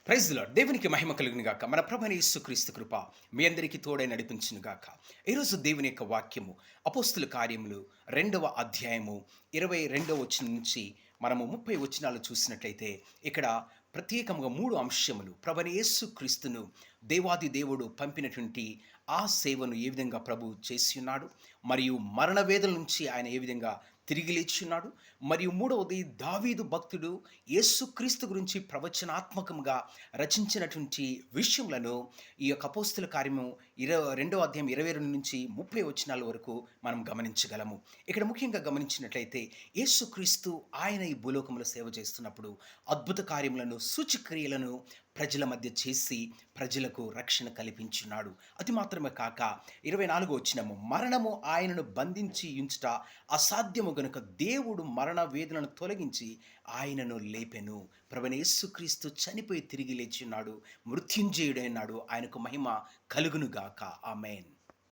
Praise lord. దేవునికి మహిమ కలుగును గాక. మన ప్రభువైన యేసుక్రీస్తు కృప మీ అందరికీ తోడై నడిపించును గాక. ఈరోజు దేవుని యొక్క వాక్యము అపోస్తుల కార్యములు 2వ అధ్యాయము 22వ వచనం నుంచి మనము 30 వచనాలు చూసినట్లయితే ఇక్కడ ప్రత్యేకంగా 3 అంశములు ప్రభువైన యేసుక్రీస్తును దేవాది దేవుడు పంపినటువంటి ఆ సేవను ఏ విధంగా ప్రభువు చేసియున్నాడు, మరియు మరణ వేదన నుంచి ఆయన ఏ విధంగా తిరిగి లేచున్నాడు, మరియు మూడవది దావీదు భక్తుడు యేసుక్రీస్తు గురించి ప్రవచనాత్మకంగా రచించినటువంటి విషయములను ఈ యొక్క అపోస్తుల కార్యము 22వ అధ్యాయం 22 నుంచి 30 వచనాల వరకు మనం గమనించగలము. ఇక్కడ ముఖ్యంగా గమనించినట్లయితే యేసుక్రీస్తు ఆయన ఈ భూలోకంలో సేవ చేస్తున్నప్పుడు అద్భుత కార్యములను, సూచక్రియలను ప్రజల మధ్య చేసి ప్రజలకు రక్షణ కల్పించున్నాడు. అది మాత్రమే కాక 24వ వచనము, మరణము ఆయనను బంధించి ఉంచుట అసాధ్యము గనుక దేవుడు మరణ వేదనను తొలగించి ఆయనను లేపెను. ప్రభువైన యేసుక్రీస్తు చనిపోయి తిరిగి లేచున్నాడు, మృత్యుంజయుడైనాడు. ఆయనకు మహిమ కలుగును గాక. ఆమేన్.